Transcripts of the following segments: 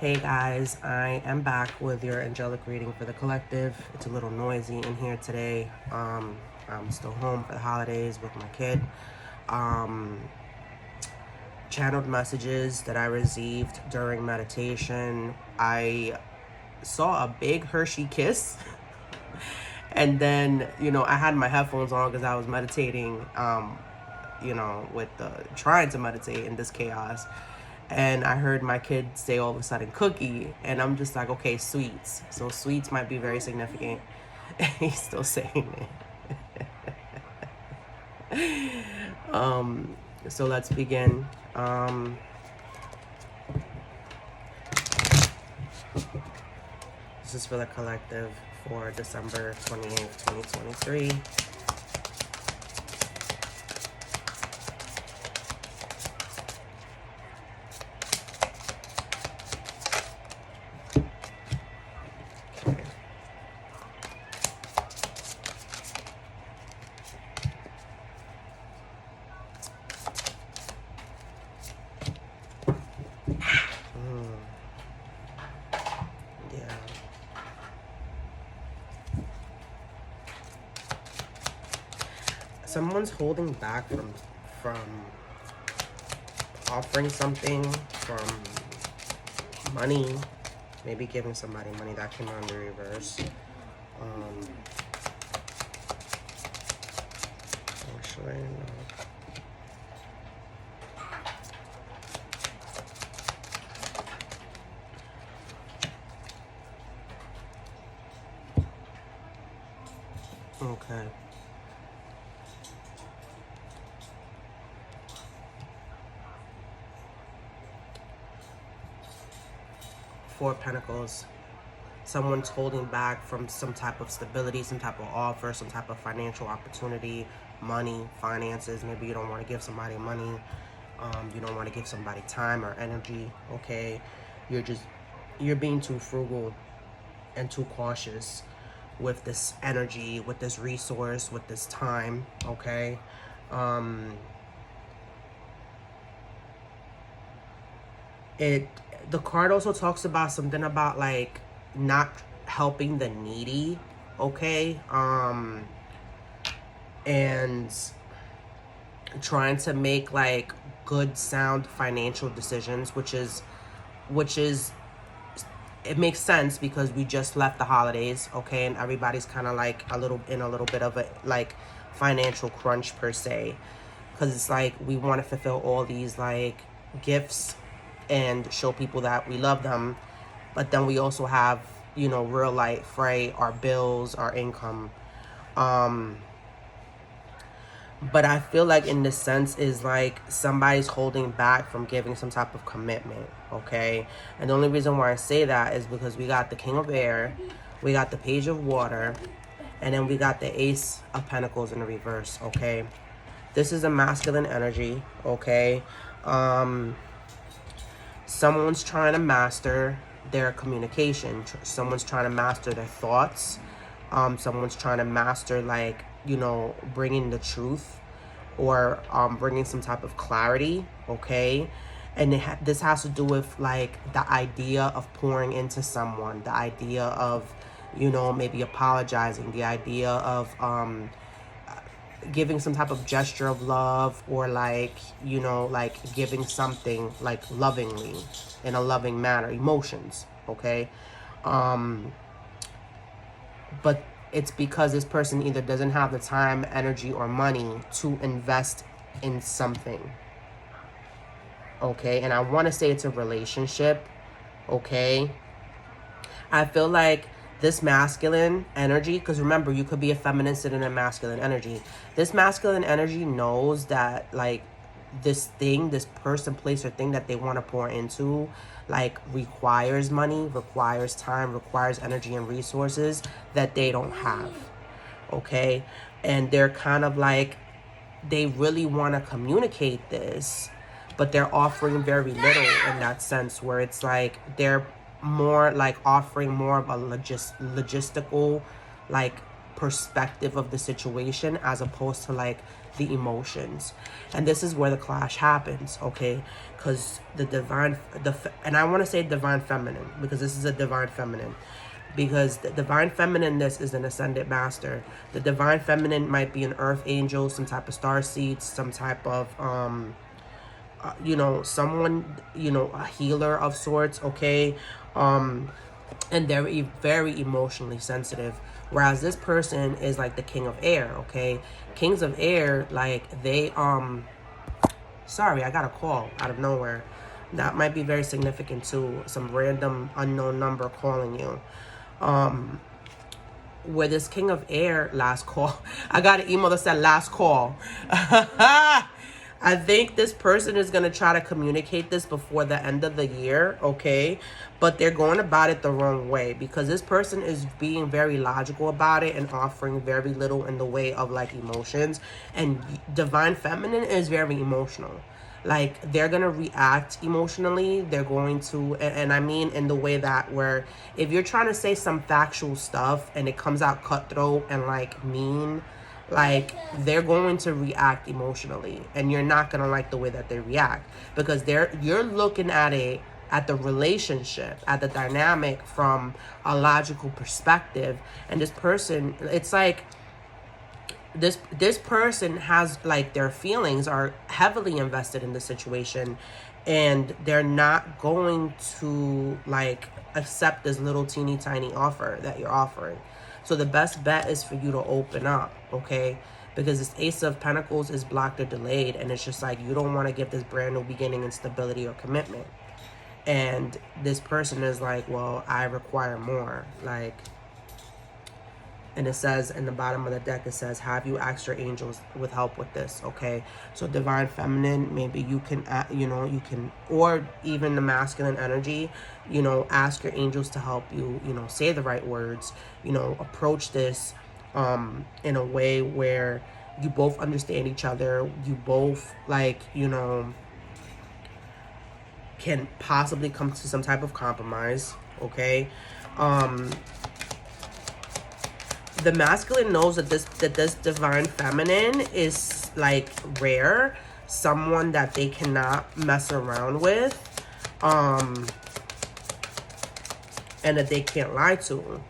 Hey guys, I am back with your angelic reading for the collective. It's a little noisy in here today. I'm still home for the holidays with my kid. Channeled messages that I received during meditation. I saw a big Hershey kiss. And then, I had my headphones on because I was meditating, with trying to meditate in this chaos. And I heard my kid say all of a sudden cookie, and I'm just like, okay, sweets. So sweets might be very significant. He's still saying it. So let's begin. This is for the collective for December 28th, 2023. Someone's holding back from offering something, from money, maybe giving somebody money. That came on the reverse. Actually, no. Okay. Four of Pentacles. Someone's holding back from some type of stability, some type of offer, some type of financial opportunity, money, finances. Maybe you don't want to give somebody money. You don't want to give somebody time or energy. Okay. You're being too frugal and too cautious with this energy, with this resource, with this time. Okay. The card also talks about something about like not helping the needy, okay, and trying to make like good sound financial decisions, which is it makes sense because we just left the holidays, okay, and everybody's kind of like a little bit of a like financial crunch per se, because it's like we want to fulfill all these like gifts and show people that we love them, but then we also have, real life, right? Our bills, our income. But I feel like in this sense is like somebody's holding back from giving some type of commitment, okay? And the only reason why I say that is because we got the King of Air, we got the Page of Water, and then we got the Ace of Pentacles in the reverse, okay? This is a masculine energy, okay? Someone's trying to master their communication. Someone's trying to master their thoughts. Someone's trying to master, like, bringing the truth or bringing some type of clarity, okay? And this has to do with, like, the idea of pouring into someone, the idea of, maybe apologizing, the idea of giving some type of gesture of love, or like, like giving something like lovingly, in a loving manner, emotions, okay? But it's because this person either doesn't have the time, energy, or money to invest in something, okay? And I want to say it's a relationship, okay? I feel like this masculine energy, because remember, you could be a feminine sitting in masculine energy. This masculine energy knows that, like, this person, place, or thing that they want to pour into, like, requires money, requires time, requires energy and resources that they don't have, okay? And they're kind of like, they really want to communicate this, but they're offering very little in that sense, where it's like they're more like offering more of a logistical, like, perspective of the situation as opposed to like the emotions. And this is where the clash happens, okay? Because the divine, and I want to say divine feminine because this is a divine feminine. Because the divine feminineness is an ascended master. The divine feminine might be an earth angel, some type of star seeds, some type of someone, a healer of sorts, okay? And they're very emotionally sensitive. Whereas this person is like the king of air, okay? Kings of air, like they, sorry, I got a call out of nowhere. That might be very significant too. Some random unknown number calling you. Where this king of air, last call. I got an email that said last call. I think this person is going to try to communicate this before the end of the year, okay? But they're going about it the wrong way because this person is being very logical about it and offering very little in the way of like emotions. And divine feminine is very emotional. Like they're going to react emotionally. They're going to, and I mean in the way that where if you're trying to say some factual stuff and it comes out cutthroat and like mean, like they're going to react emotionally and you're not going to like the way that they react because you're looking at it, at the relationship, at the dynamic from a logical perspective. And this person, it's like this person has like their feelings are heavily invested in the situation and they're not going to like accept this little teeny tiny offer that you're offering. So the best bet is for you to open up, okay? Because this Ace of Pentacles is blocked or delayed, and it's just like you don't want to give this brand new beginning and stability or commitment. And this person is like, well, I require more. Like, and it says in the bottom of the deck, it says, have you asked your angels with help with this, okay? So divine feminine, maybe you can, you can, or even the masculine energy, ask your angels to help you, say the right words, approach this in a way where you both understand each other, you both like, can possibly come to some type of compromise, okay? The masculine knows that this divine feminine is like rare, someone that they cannot mess around with, and that they can't lie to.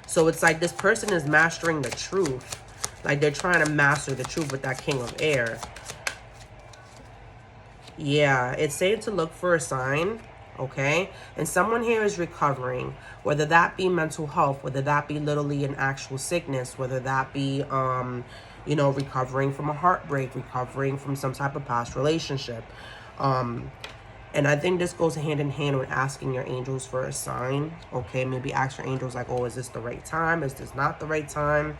So it's like this person is mastering the truth. Like they're trying to master the truth with that king of air. Yeah, it's saying to look for a sign, okay? And someone here is recovering, whether that be mental health, whether that be literally an actual sickness, whether that be, recovering from a heartbreak, recovering from some type of past relationship. And I think this goes hand in hand with asking your angels for a sign, okay? Maybe ask your angels like, oh, is this the right time? Is this not the right time?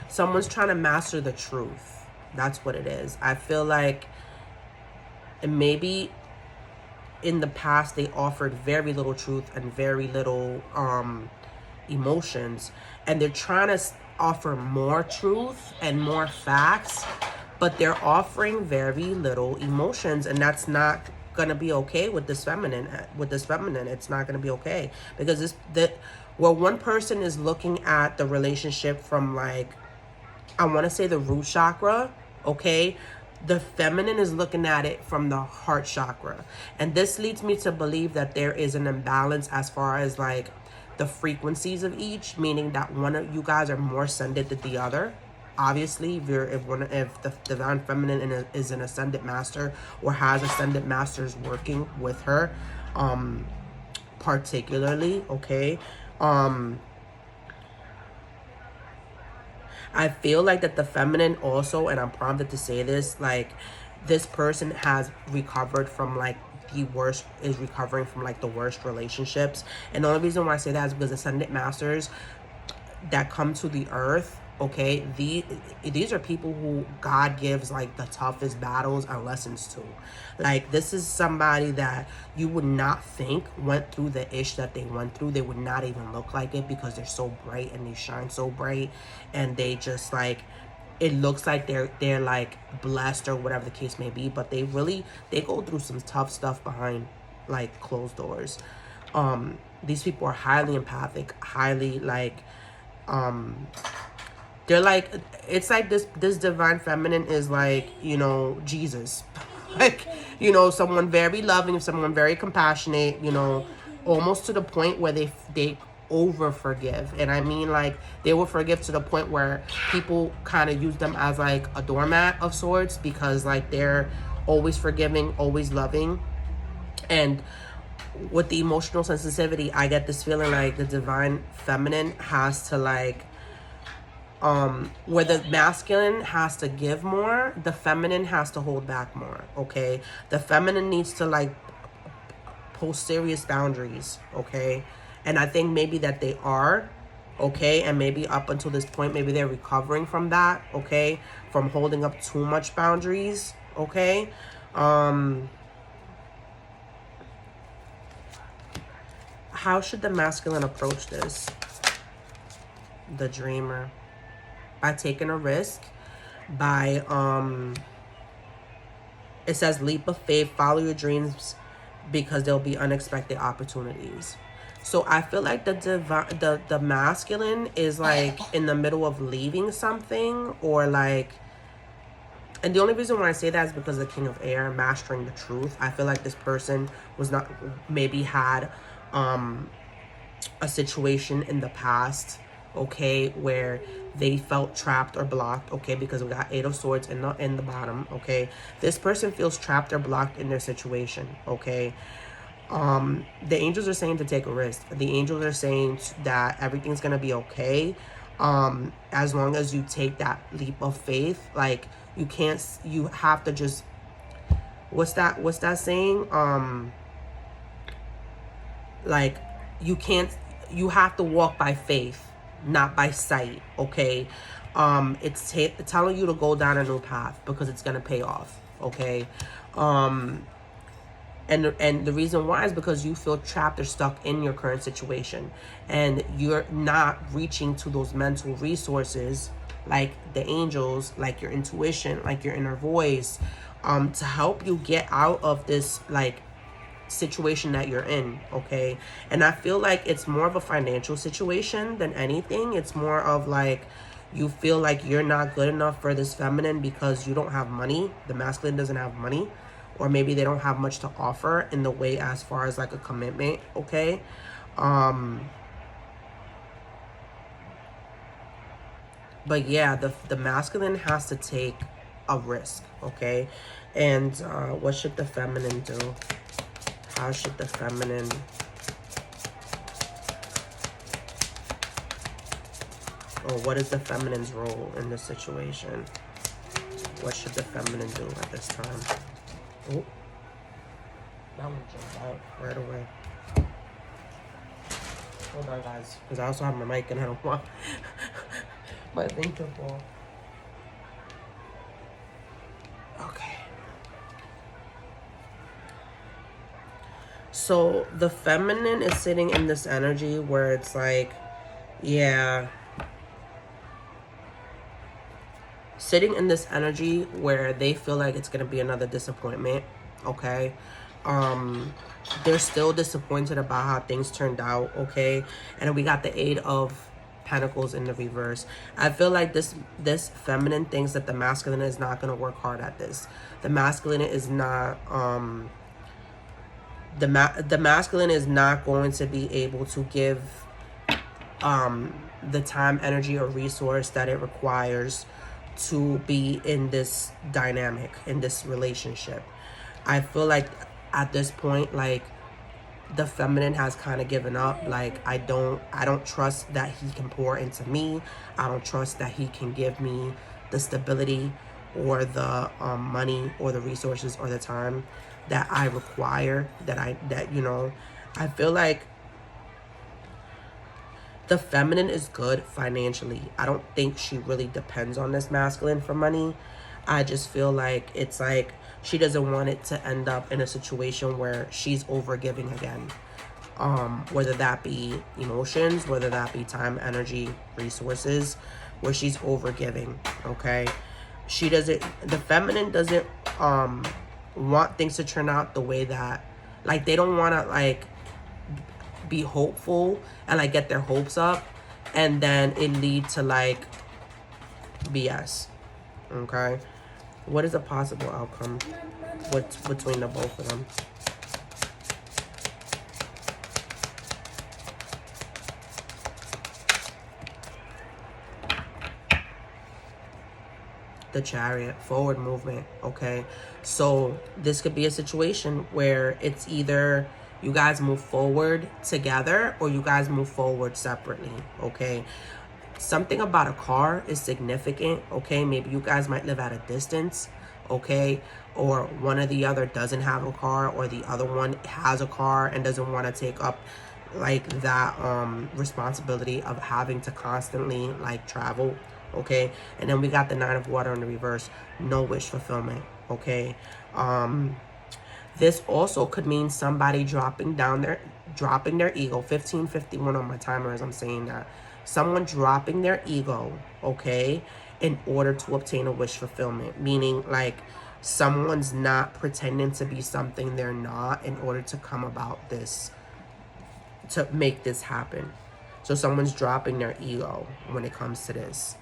Someone's trying to master the truth. That's what it is. I feel like maybe in the past they offered very little truth and very little emotions. And they're trying to offer more truth and more facts, but they're offering very little emotions. And that's not going to be okay with this feminine. It's not going to be okay. Because one person is looking at the relationship from like, I want to say the root chakra, okay? The feminine is looking at it from the heart chakra. And this leads me to believe that there is an imbalance as far as like the frequencies of each, meaning that one of you guys are more ascended than the other. Obviously, if the divine feminine is an ascendant master or has ascendant masters working with her, particularly, okay? I feel like that the feminine also, and I'm prompted to say this, like this person has recovered from like recovering from like the worst relationships. And the only reason why I say that is because ascendant masters that come to the earth, okay, these are people who God gives like the toughest battles and lessons to. Like this is somebody that you would not think went through the ish that they went through. They would not even look like it because they're so bright and they shine so bright, and they just like it looks like they're like blessed or whatever the case may be, but they go through some tough stuff behind like closed doors. These people are highly empathic, highly like they're like, it's like this divine feminine is like, you know, Jesus. Like, you know, someone very loving, someone very compassionate, you know, almost to the point where they over forgive. And I mean, like, they will forgive to the point where people kind of use them as like a doormat of sorts, because like they're always forgiving, always loving. And with the emotional sensitivity, I get this feeling like the divine feminine has to like, where the masculine has to give more, the feminine has to hold back more, okay? The feminine needs to like post serious boundaries, okay? And I think maybe that they are, okay? And maybe up until this point, maybe they're recovering from that, okay? From holding up too much boundaries, okay? How should the masculine approach this? The dreamer. By taking a risk, by it says leap of faith, follow your dreams because there'll be unexpected opportunities. So I feel like the masculine is like in the middle of leaving something, or like, and the only reason why I say that is because of the King of Air, mastering the truth. I feel like this person was not, maybe had a situation in the past, okay, where they felt trapped or blocked, okay, because we got Eight of Swords in the bottom, okay. This person feels trapped or blocked in their situation, okay. The angels are saying to take a risk. The angels are saying that everything's gonna be okay, as long as you take that leap of faith. Like, you have to just, what's that saying, like, you have to walk by faith, not by sight, okay? It's telling you to go down a new path because it's gonna pay off, okay? And the reason why is because you feel trapped or stuck in your current situation, and you're not reaching to those mental resources like the angels, like your intuition, like your inner voice, to help you get out of this like situation that you're in, okay? And I feel like it's more of a financial situation than anything. It's more of like, you feel like you're not good enough for this feminine because you don't have money. The masculine doesn't have money, or maybe they don't have much to offer in the way as far as like a commitment, okay? But yeah, the masculine has to take a risk, okay? And what should the feminine do? How should the feminine, or what is the feminine's role in this situation? What should the feminine do at this time? Oh, that one jumped out right away. Hold on, guys, because I also have my mic and I don't want my thing to fall. Okay. So the feminine is sitting in this energy where it's like, yeah, sitting in this energy where they feel like it's going to be another disappointment, okay? They're still disappointed about how things turned out, okay? And we got the Eight of Pentacles in the reverse. I feel like this feminine thinks that the masculine is not going to work hard at this. The masculine is not, the masculine is not going to be able to give the time, energy, or resource that it requires to be in this dynamic, in this relationship. I feel like at this point, like, the feminine has kind of given up. Like, I don't trust that he can pour into me. I don't trust that he can give me the stability or the money or the resources or the time that I require, that you know. I feel like the feminine is good financially. I don't think she really depends on this masculine for money. I just feel like it's like she doesn't want it to end up in a situation where she's over giving again. Whether that be emotions, whether that be time, energy, resources. where she's overgiving, okay? The feminine doesn't want things to turn out the way that, like, they don't want to, like, be hopeful and, like, get their hopes up and then it lead to, like, BS, okay? What is a possible outcome between the both of them? The Chariot, forward movement, okay? So this could be a situation where it's either you guys move forward together or you guys move forward separately, okay? Something about a car is significant, okay? Maybe you guys might live at a distance, okay? Or one or the other doesn't have a car, or the other one has a car and doesn't want to take up like that responsibility of having to constantly like travel, okay? And then we got the Nine of Water in the reverse, no wish fulfillment, okay? This also could mean somebody dropping their ego. 1551 on my timer as I'm saying that. Someone dropping their ego, okay, in order to obtain a wish fulfillment. Meaning, like, someone's not pretending to be something they're not in order to come about this, to make this happen. So someone's dropping their ego when it comes to this.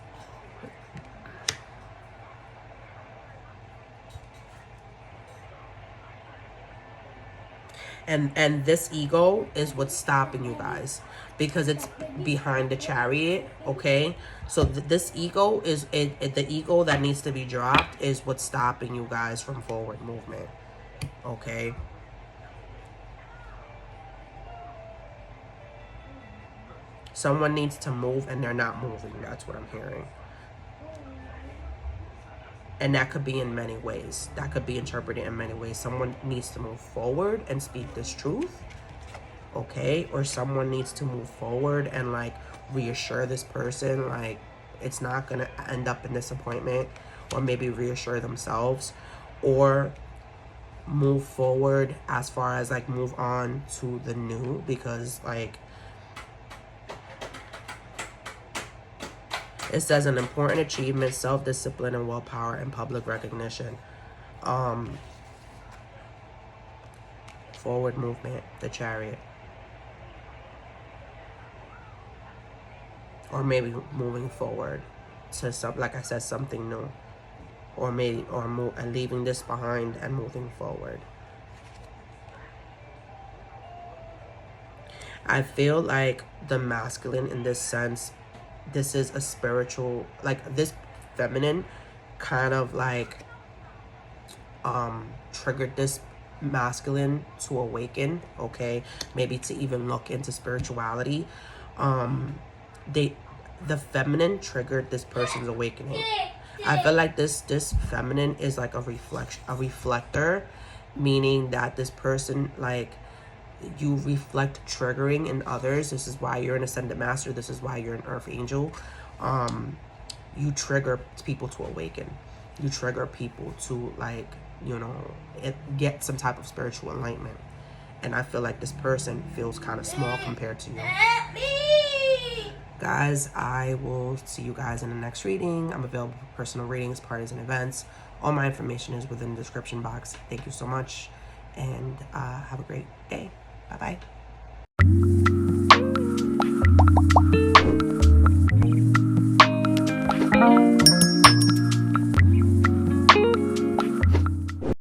And this ego is what's stopping you guys because it's behind the Chariot, okay? So this ego is the ego that needs to be dropped is what's stopping you guys from forward movement, okay? Someone needs to move and they're not moving. That's what I'm hearing. And that could be in many ways. That could be interpreted in many ways. Someone needs to move forward and speak this truth, okay? Or someone needs to move forward and, like, reassure this person, like, it's not going to end up in disappointment, or maybe reassure themselves, or move forward as far as, like, move on to the new, because, like, it says an important achievement, self-discipline, and willpower, and public recognition. Forward movement, the Chariot. Or maybe moving forward to like I said, something new. Or maybe, and leaving this behind and moving forward. I feel like the masculine in this sense, this is a spiritual, like this feminine kind of like triggered this masculine to awaken, okay? Maybe to even look into spirituality. The feminine triggered this person's awakening. I feel like this feminine is like a reflector, meaning that this person, like, you reflect triggering in others. This is why you're an ascended master. This is why you're an earth angel. You trigger people to awaken. You trigger people to, like, you know, get some type of spiritual enlightenment. And I feel like this person feels kind of small compared to you. Guys, I will see you guys in the next reading. I'm available for personal readings, parties, and events. All my information is within the description box. Thank you so much, and have a great day. Bye-bye.